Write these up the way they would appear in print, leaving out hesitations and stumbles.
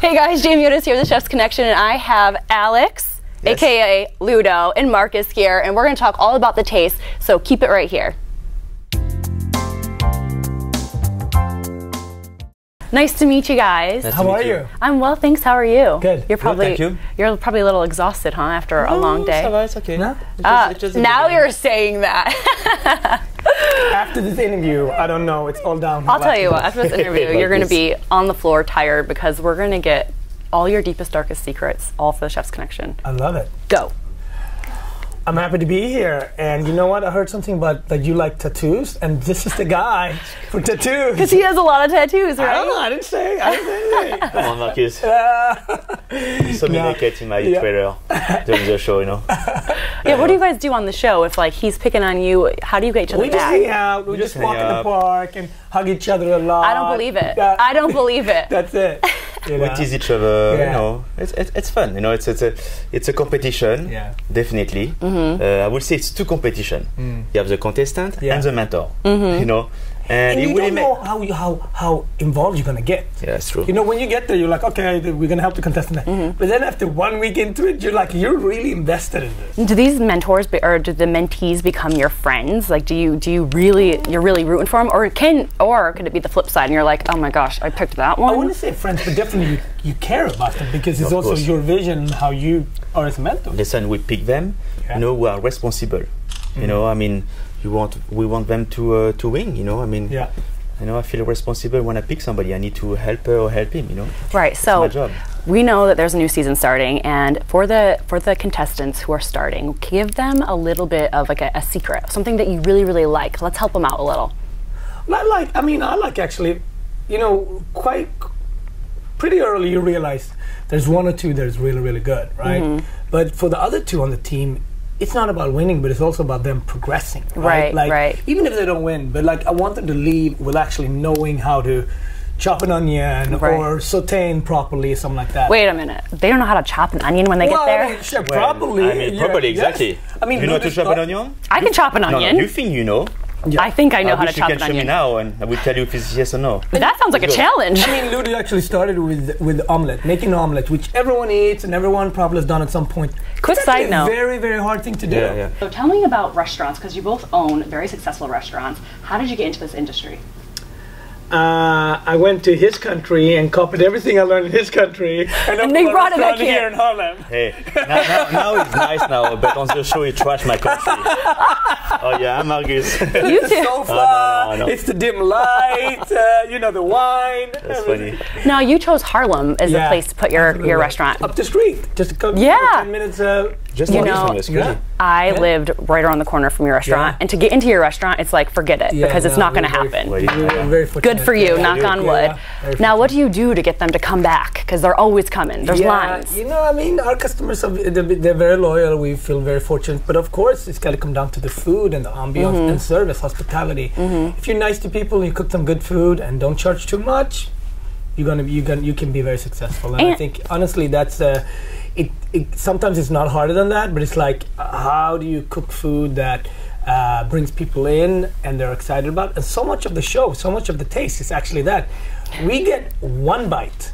Hey guys, Jamie Otis here, The Chef's Connection, and I have Alex, aka Ludo, and Marcus here, and we're going to talk all about the taste, so keep it right here. Nice to meet you guys. Nice How are you? I'm well, thanks. How are you? Good. You're probably Good, thank you. You're probably a little exhausted, huh? After a long day. Ça va, it's okay. No? Now you're saying that. After this interview, I don't know. It's all down. I'll tell you what. After this interview, you're going to be on the floor tired because we're going to get all your deepest, darkest secrets, all for The Chef's Connection. I love it. Go. I'm happy to be here, and you know what? I heard something about that you like tattoos, and this is the guy for tattoos. Because he has a lot of tattoos, right? I don't know. I didn't say anything. Come on, Marcus. You saw me naked in my trailer during the show, you know. Yeah, what do you guys do on the show? If like he's picking on you, how do you get each other We back? just hang out. We just walk in the park and hug each other a lot. I don't believe it. I don't believe it. That's it. You know? We tease each other, you know. It's fun, you know. It's a competition, definitely. I would say it's two competition. You have the contestant and the mentor, you know. And you don't know how involved you're gonna get. Yeah, that's true. You know, when you get there, you're like, okay, we're gonna help the contestant. But then after 1 week into it, you're like, you're really invested in this. Do these mentors or do the mentees become your friends? Like, you're really rooting for them, or could it be the flip side and you're like, oh my gosh, I picked that one? I wouldn't say friends, but definitely you care about them because it's also your vision and how you are as a mentor. Listen, we pick them. You know, we are responsible. You know, I mean. We want them to win, you know. I mean, you know, I feel responsible when I pick somebody. I need to help her or help him, you know. Right. So my job. We know that there's a new season starting, and for the contestants who are starting, give them a little bit of like a secret, something that you really like. Let's help them out a little. I like actually, you know, pretty early you realize there's one or two that is really good, right? But for the other two on the team, it's not about winning, but it's also about them progressing, right? Like, even if they don't win, but like I want them to leave with actually knowing how to chop an onion or sauteing properly, something like that. Wait a minute. They don't know how to chop an onion when they get there? I mean, properly. I mean, properly, exactly. Yes. I mean, you know how to chop an onion? I can chop an onion. No, you think you know? Yeah. I think I know how to chop an onion. You can show me now, and I will tell you if it's yes or no. That sounds like a challenge. I mean, Ludo actually started with omelet, making omelet, which everyone eats and everyone probably has done at some point. Quick side note. Very hard thing to do. Yeah. So tell me about restaurants, because you both own very successful restaurants. How did you get into this industry? I went to his country and copied everything I learned in his country, and they brought it back here in Harlem. Hey, now it's nice now, but on the show he trashed my country. Oh yeah, Marcus. You too. Sofa, no. It's the dim light, you know, the wine. That's funny. Now you chose Harlem as the place to put your restaurant. Up the street, just a couple 10 minutes. Just you know, I lived right around the corner from your restaurant, and to get into your restaurant, it's like forget it because it's not going to happen. Good for you, knock on wood. Now, what do you do to get them to come back? Because they're always coming. There's lines. You know, I mean, our customers they're very loyal. We feel very fortunate, but of course, it's got to come down to the food and the ambiance and service, hospitality. If you're nice to people, you cook them good food and don't charge too much, you can be very successful. And I think honestly, that's sometimes it's not harder than that, but it's like how do you cook food that brings people in and they're excited about it? And so much of the show, so much of the taste is actually that we get one bite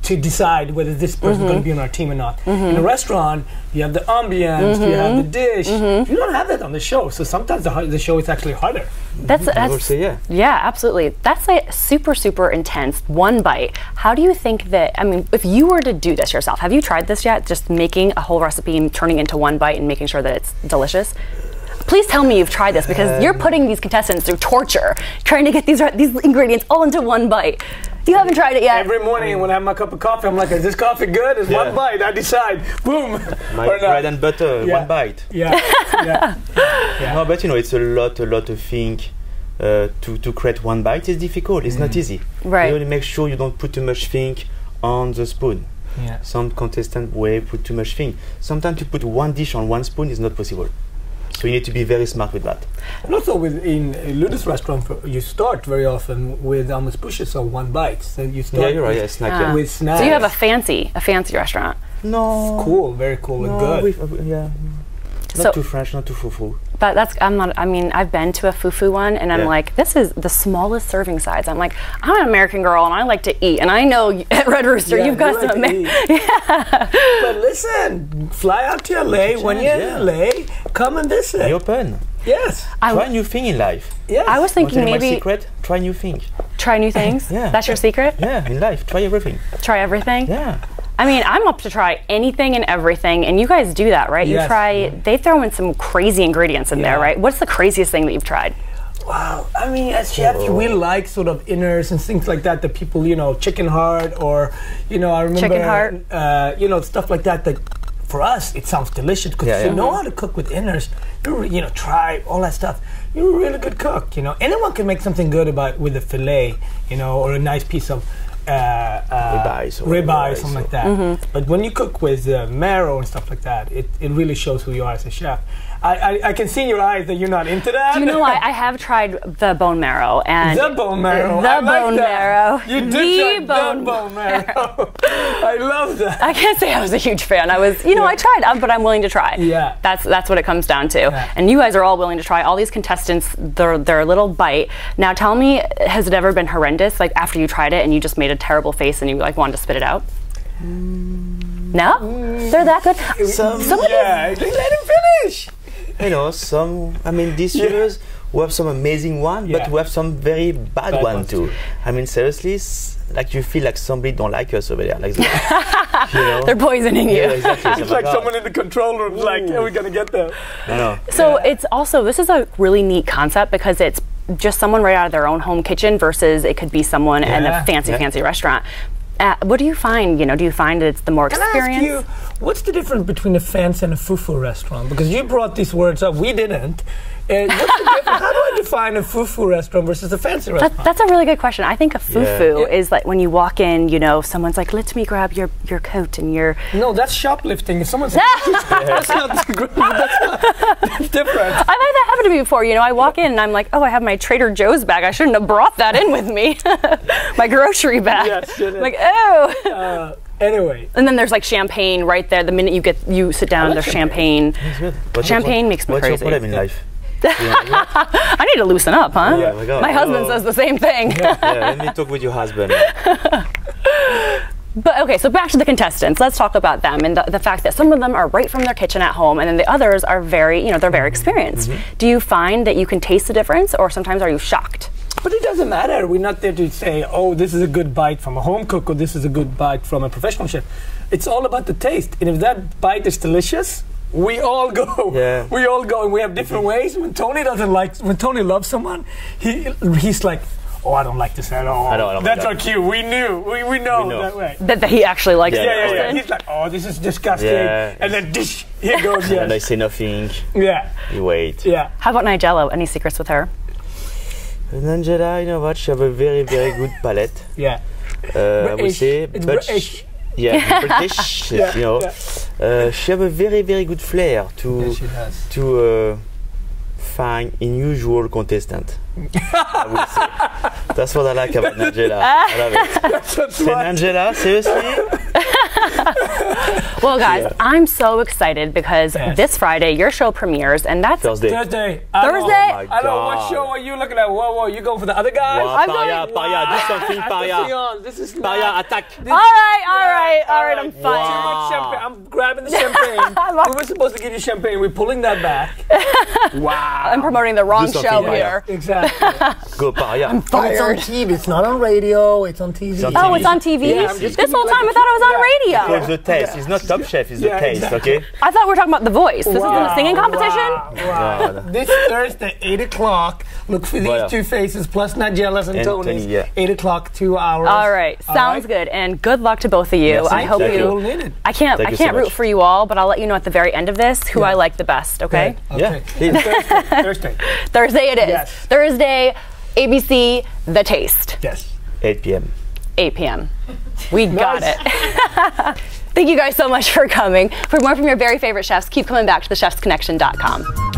to decide whether this person's going to be on our team or not. In a restaurant, you have the ambience, you have the dish. You don't have that on the show, so sometimes the show is actually harder. I would say yeah, absolutely. That's like super intense. One bite. How do you think that? I mean, if you were to do this yourself, have you tried this yet? Just making a whole recipe and turning into one bite and making sure that it's delicious. Please tell me you've tried this because you're putting these contestants through torture, trying to get these ingredients all into one bite. You haven't tried it yet. Every morning when I have my cup of coffee, I'm like, is this coffee good? It's one bite. I decide. Boom. My bread and butter, one bite. Yeah. No, but you know, it's a lot of things to create one bite. It's difficult. It's not easy. Right. You want to make sure you don't put too much thing on the spoon. Some contestants put too much thing. Sometimes to put one dish on one spoon is not possible. So you need to be very smart with that. And also in Ludo's restaurant, you start very often with almost pushes of one bite. So you start you're right, snack, with snacks. So you have a fancy restaurant. No. It's cool, very cool and good. Not too French, not too Foo Foo. But that's, I'm not, I mean, I've been to a Foo Foo one, and I'm like, this is the smallest serving size. I'm like, I'm an American girl, and I like to eat. And I know at Red Rooster, you've got some But listen, fly out to LA. When you're in LA, come and visit. Be open. Yes. Try new thing in life. Yes. I was thinking maybe... my secret? Try new things. Try new things? Yeah. That's your secret? Yeah, in life. Try everything. Try everything? Yeah. I mean, I'm up to try anything and everything, and you guys do that, right? Yes. You try, they throw in some crazy ingredients in there, right? What's the craziest thing that you've tried? Wow, I mean, as chefs, we like sort of innards and things like that people, you know, chicken heart or, you know, I remember, chicken heart. You know, stuff like that. That for us, it sounds delicious because if you know how to cook with innards, you know, try all that stuff. You're a really good cook. You know, anyone can make something good with a fillet, you know, or a nice piece of ribeye, something like that. But when you cook with marrow and stuff like that, it really shows who you are as a chef. I can see in your eyes that you're not into that. Do you know, I have tried the bone marrow. And the bone marrow. The bone marrow. You did try the bone marrow. I love that. I can't say I was a huge fan. I was, you know, I tried, but I'm willing to try. Yeah. That's what it comes down to. Yeah. And you guys are all willing to try. All these contestants, their little bite. Now tell me, has it ever been horrendous? Like after you tried it and you just made a terrible face and you like wanted to spit it out? No? They're that good? Let him finish. You know, I mean, these years we have some amazing one, but we have some very bad one too. I mean, seriously, like you feel like somebody don't like us over there. Like, you know? They're poisoning you. Yeah, exactly. It's like someone in the control room is like, are we going to get there? I know. So it's also, this is a really neat concept because it's just someone right out of their own home kitchen versus it could be someone in a fancy restaurant. What do you find? You know, do you find that it's the more experience? Can I ask you, what's the difference between a fancy and a Foo Foo restaurant? Because you brought these words up, we didn't. What's the difference? How do I define a Foo Foo restaurant versus a fancy restaurant? That's a really good question. I think a Foo Foo is like when you walk in, you know, someone's like, let me grab your coat and your... No, that's shoplifting. If someone's like, that's not different. I've had that happen to me before. You know, I walk in and I'm like, oh, I have my Trader Joe's bag. I shouldn't have brought that in with me. My grocery bag. Yes, I'm like, oh. Anyway. And then there's like champagne right there. The minute you sit down, there's champagne. Champagne makes me crazy. What's your problem in life? I need to loosen up, huh? Yeah. My husband says the same thing. Let me talk with your husband. But okay, so back to the contestants. Let's talk about them and the fact that some of them are right from their kitchen at home, and then the others are very, you know, they're very experienced. Do you find that you can taste the difference, or sometimes are you shocked? But it doesn't matter. We're not there to say, oh, this is a good bite from a home cook or this is a good bite from a professional chef. It's all about the taste. And if that bite is delicious, we all go. Yeah. We all go, and we have different ways. When Tony loves someone, he's like, oh, I don't like this at all. I don't That's our cue. We know that way. That he actually likes it. Yeah. He's like, oh, this is disgusting. Yeah. And then dish, here goes. Yes. And I say nothing. Yeah. You wait. Yeah. How about Nigella? Any secrets with her? Nigella, you know what? She have a very, very good palate. Yeah. I would say, British. Yeah, British. You know, she have a very, very good flair to find unusual contestant. I would say. That's what I like about Nigella. I love it. Say Nigella, seriously? Well, guys, I'm so excited because this Friday your show premieres, and that's Thursday. Thursday. I don't know what show are you looking at. Whoa, you going for the other guys? Paria, do something, Paria. This is Paria, attack. All right, I'm fine. Too much champagne. I'm grabbing the champagne. We were supposed to give you champagne. We're pulling that back. Wow. I'm promoting the wrong show here. Exactly. Go, Paria. I'm fired. It's on TV. It's not on radio. It's on TV. Oh, it's on TV? Yeah, this whole time I thought it was on radio. It's the taste. It's not Top Chef. It's the taste. Okay. I thought we were talking about The Voice. This isn't a singing competition. Wow. This Thursday, 8 o'clock. Look for these two faces plus Nigella's and Tony's. 8 o'clock, 2 hours. All right. Sounds good. And good luck to both of you. Yes, I hope you. I can't root for you all, but I'll let you know at the very end of this who I like the best. Okay. Yeah. Thursday. Thursday it is. Yes. Thursday, ABC, The Taste. Yes. 8 p.m. 8 p.m. We got it. Thank you guys so much for coming. For more from your very favorite chefs, keep coming back to thechefsconnection.com.